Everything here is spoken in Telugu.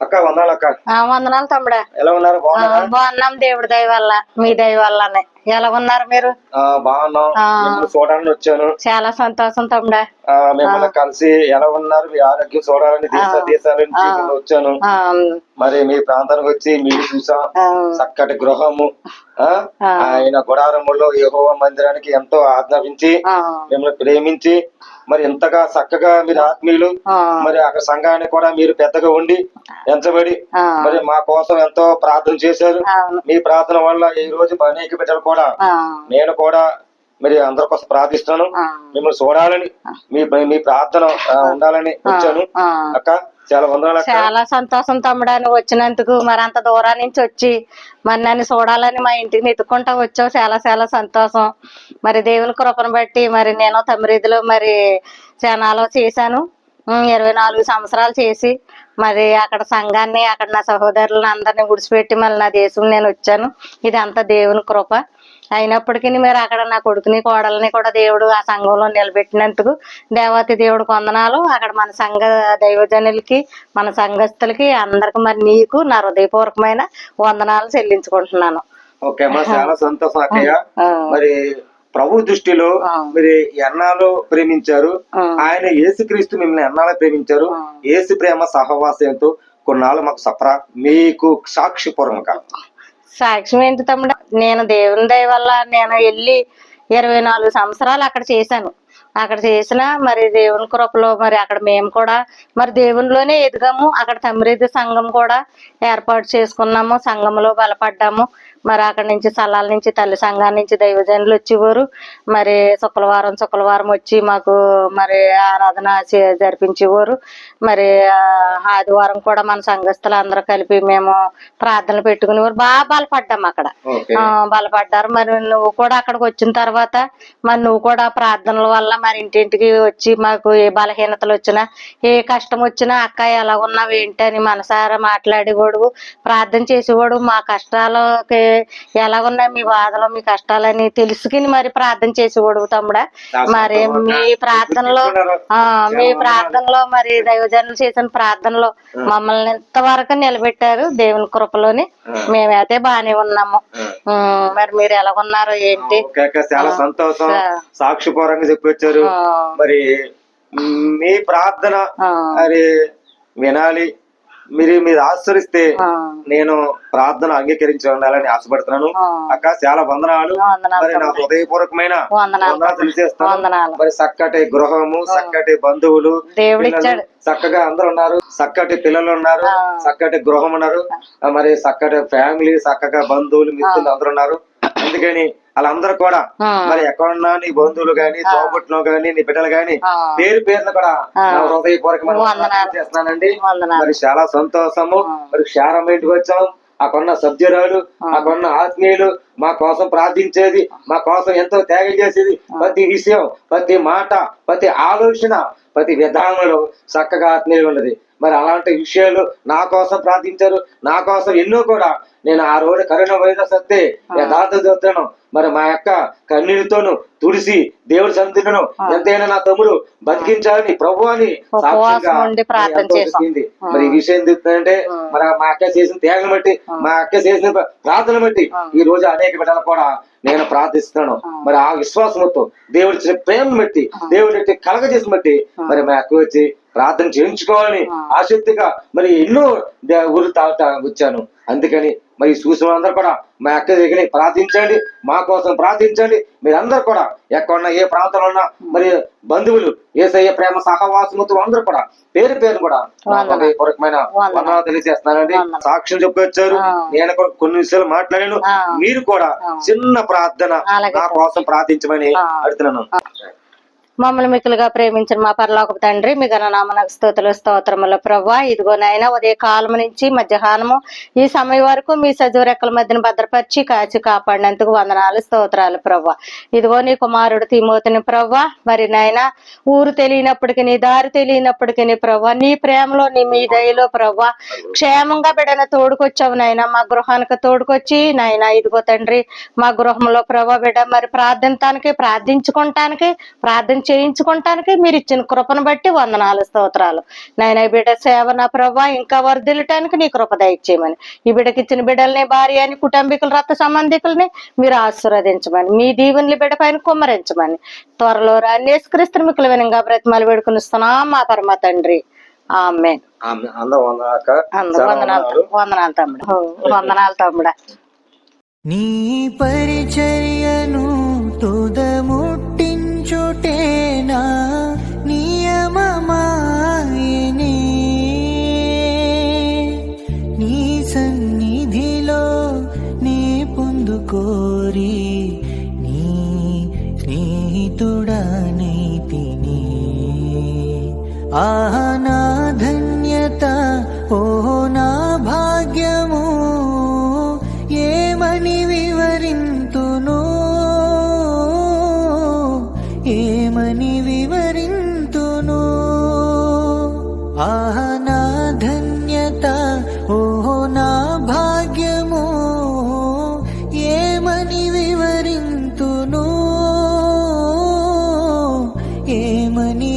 అక్క వందనాలు అక్క. వందనాలు తమ్ముడా. ఎలా ఉన్నారు? బాగున్నాం దేవుడి దయ వల్ల, మీ దయ వల్లనే. ఎలా ఉన్నారు మీరు? బాగున్నాం. మిమ్మల్ని చూడాలని వచ్చాను. చాలా సంతోషం తమ్ముడా. మిమ్మల్ని కలిసి ఎలా ఉన్నారు, మీ ఆరోగ్యం చూడాలని దేశాల నుంచి వచ్చాను. మరి మీ ప్రాంతానికి వచ్చి మీరు చూసాం. చక్కటి గృహము, ఆయన గుడారములో యెహోవా మందిరానికి ఎంతో ఆజ్ఞాపించి మిమ్మల్ని ప్రేమించి మరి ఎంతగా చక్కగా మీరు ఆత్మీయులు. మరి అక్కడ సంఘానికి కూడా మీరు పెద్దగా ఉండి ఎంచబడి మరి మా కోసం ఎంతో ప్రార్థన చేశారు. మీ ప్రార్థన వల్ల ఈ రోజు అనేక బిడ్డలు కూడా నేను కూడా మరి అందరి కోసం ప్రార్థిస్తున్నాను. మిమ్మల్ని చూడాలని మీ ప్రార్థన ఉండాలని వచ్చాను అక్క. చాలా వందనాలు. చాలా సంతోషం తమ్ముడా నువ్వు వచ్చినందుకు. మరి అంత దూరం నుంచి వచ్చి మరి నన్ను చూడాలని మా ఇంటికి నెత్తుకుంటా వచ్చావు. చాలా చాలా సంతోషం. మరి దేవుని కృపను బట్టి మరి నేను తమిరీదిలో మరి చానాలో చేశాను. 24 సంవత్సరాలు చేసి మరి అక్కడ సంఘాన్ని, అక్కడ నా సహోదరులను అందరినీ గుడిచిపెట్టి మళ్ళీ నా దేశం నేను వచ్చాను. ఇది అంతా దేవుని కృప. అయినప్పటికీ మరి అక్కడ నా కొడుకుని కోడల్ని కూడా దేవుడు ఆ సంఘంలో నిలబెట్టినందుకు దేవతి దేవుడికి వందనాలు. అక్కడ మన సంఘ దైవజనులకి, మన సంఘస్థులకి అందరికి మరి నీకు నా హృదయపూర్వకమైన వందనాలు చెల్లించుకుంటున్నాను. ఓకే అమ్మా, చాలా సంతోషం అక్కయ్య. మరి ప్రభు దృష్టిలో మీరు ఎన్నాళ్ళు ప్రేమించారు, ఆయన యేసుక్రీస్తు మిమ్మల్ని ఎన్నాళ్ళు ప్రేమించారు, యేసు ప్రేమ సహవాసంతో కొన్నాళ్ళు మాకు సఫరా మీకు సాక్షిపూర్వక సాక్ష్యం ఏంటి తమ్ముడు? నేను దేవుని దయ వల్ల నేను వెళ్ళి 24 సంవత్సరాలు అక్కడ చేశాను. అక్కడ చేసిన మరి దేవుని కృపలో మరి అక్కడ మేము కూడా మరి దేవునిలోనే ఎదిగాము. అక్కడ తమిరీది సంఘం కూడా ఏర్పాటు చేసుకున్నాము. సంఘంలో బలపడ్డాము. మరి అక్కడ నుంచి సలాల నుంచి తల్లి సంఘాల నుంచి దైవజనులు వచ్చేవారు. మరి శుక్రవారం వచ్చి మాకు మరి ఆరాధన జరిపించేవారు. మరి ఆదివారం కూడా మన సంఘస్థులు అందరూ కలిపి మేము ప్రార్థనలు పెట్టుకునేవారు. బాగా బలపడ్డాము అక్కడ. బలపడ్డారు. మరి నువ్వు కూడా అక్కడికి వచ్చిన తర్వాత మరి నువ్వు కూడా ప్రార్థనల వల్ల మరి ఇంటింటికి వచ్చి మాకు ఏ బలహీనతలు వచ్చినా, ఏ కష్టం వచ్చినా అక్క ఎలా ఉన్నావు ఏంటి అని మనసారా మాట్లాడేవాడు, ప్రార్థన చేసేవాడు. మా కష్టాలకి ఎలా ఉన్నాయి, మీ బాధలు, మీ కష్టాలని తెలుసుకుని మరి ప్రార్థన చేసేవాడు తమ్ముడా. మరి మీ ప్రార్థనలో మరి దైవజనులు చేసిన ప్రార్థనలో మమ్మల్ని ఎంతవరకు నిలబెట్టారు దేవుని కృపలోని. మేమైతే బానే ఉన్నాము. మరి మీరు ఎలా ఉన్నారు ఏంటి? చాలా సంతోషం. సాక్షిపూర్వకంగా చెప్పొచ్చారు. మరి మీ ప్రార్థన మరి వినాలి. మీరు ఆశ్రయిస్తే నేను ప్రార్థన అంగీకరించి ఉండాలని ఆశపడుతున్నాను అక్క. చాలా వందనాలు. మరి నా హృదయపూర్వకమైన వందనాలు తెలియజేస్తాను. మరి చక్కటి గృహము, చక్కటి బంధువులు, చక్కగా అందరు ఉన్నారు. చక్కటి పిల్లలు ఉన్నారు, చక్కటి గృహం ఉన్నారు. మరి చక్కటి ఫ్యామిలీ, చక్కగా బంధువులు, మిత్రులు అందరు ఉన్నారు. అందుకని వాళ్ళందరూ కూడా మరి ఎక్కడున్నా నీ బంధువులు గాని, తోబుట్టులో గాని, నీ బిడ్డలు గాని పేరును కూడా హృదయపూర్వకమైన చేస్తున్నానండి. మరి చాలా సంతోషము. మరి క్షారం ఇంటికి వచ్చాం. అక్కడున్న సభ్యురాలు, అక్కడున్న ఆత్మీయులు మా కోసం ప్రార్థించేది, మా కోసం ఎంతో త్యాగం చేసేది. ప్రతి విషయం, ప్రతి మాట, ప్రతి ఆలోచన, ప్రతి విధానంలో చక్కగా ఆత్మీయులు ఉన్నది. మరి అలాంటి విషయాలు నా కోసం ప్రార్థించారు. నా కోసం ఎన్నో కూడా నేను ఆ రోజు కరోనా వైరస్ వస్తే యథార్థ చూస్తాను. మరి మా యొక్క కన్నీటితోను తుడిసి దేవుడి సన్నిధిలో ఎంతైనా నా తమ్ముడు బతికించాలని ప్రభు అని సాక్షింది. మరి ఈ విషయం చెప్తుందంటే మరి మా అక్క చేసిన త్యాగం బట్టి, మా అక్క చేసిన ప్రార్థన బట్టి ఈ రోజు అనేక బిడ్డలు కూడా నేను ప్రార్థిస్తున్నాను. మరి ఆ విశ్వాసంతో దేవుడి ప్రేమ బట్టి, దేవుడి కలగజేసిన బట్టి మరి మా అక్క వచ్చి ప్రార్థన చేయించుకోవాలని ఆసక్తిగా మరి ఎన్నో ఊరు తాగుతా వచ్చాను. అందుకని మరి చూసిన అందరూ కూడా మా అక్క దగ్గర ప్రార్థించండి, మా కోసం ప్రార్థించండి. మీరందరూ కూడా ఎక్కడున్నా, ఏ ప్రాంతంలో ఉన్నా మరి బంధువులు, యేసయ్య ప్రేమ సహవాసముతో అందరూ కూడా పేరు కూడా పూర్వకమైన వందనాలు తెలియజేస్తున్నానండి. సాక్ష్యం చెప్పొచ్చారు. నేను కొన్ని విషయాలు మాట్లాడాను. మీరు కూడా చిన్న ప్రార్థన నా కోసం ప్రార్థించమని అడుగుతున్నాను. మమ్మల్ని మిక్కులుగా ప్రేమించిన మా పరలోకపు తండ్రి, మీ ఘననామనకు స్తుతులు స్తోత్రములు ప్రభువా. ఇదిగో నాయన ఉదయ కాలము నుంచి మధ్యాహ్నము ఈ సమయం వరకు మీ సజీవ రెక్కల మధ్యన భద్రపరిచి కాచి కాపాడినందుకు వందనాలు స్తోత్రాలు ప్రభువా. ఇదిగో నీ కుమారుడు తిమోతిని ప్రభువా, మరి నాయన ఊరు తెలియనప్పటికీ, నీ దారి తెలియనప్పటికీ ప్రభువా, నీ ప్రేమలో, నీ మీ దయలో ప్రభువా క్షేమంగా బిడ్డన తోడుకొచ్చావు నాయన. మా గృహానికి తోడుకొచ్చి నాయన ఇదిగో తండ్రి మా గృహంలో ప్రభువా బిడ్డ మరి ప్రార్థించడానికి, ప్రార్థించుకోవటానికి, ప్రార్థన చేయించుకోవటానికి మీరు ఇచ్చిన కృపను బట్టి వందనాలు, స్తోత్రాలు. నాయన ఈ బిడ్డ సేవ నా ప్రభా ఇంకా వర్ధిల్లటానికి నీ కృప దయచేయమని, ఈ బిడ్డకి ఇచ్చిన బిడ్డల్ని, భార్యని, కుటుంబీకులు, రక్త సంబంధికుల్ని మీరు ఆశీర్వదించమని, మీ దీవెనలు బిడ్డ పైన కుమ్మరించమని త్వరలో రాని యేసుక్రీస్తు మిక్కుల వినంగా బ్రతిమాలు వేడుకొనిస్తున్నాం మా పరమ తండ్రి. ఆమేన్. అందరూ వందనాలు. వందనాలు తమ్ముడు, వందనాలు తమ్ముడా. నీ పరిచర్యను తుదముట్టించుటేనా నియమమాయనే, నీ సన్నిధిలో నీ పొందుకోరి నీ స్నేహితుడనైతిని. ఆహా నా ధన్యత, ఓ నా భాగ్యము, ఏమని వివరింతును, ఏమని వివరింతును. ఆహా నా ధన్యత, ఓ నా భాగ్యము, ఏమని వివరింతును, ఏమని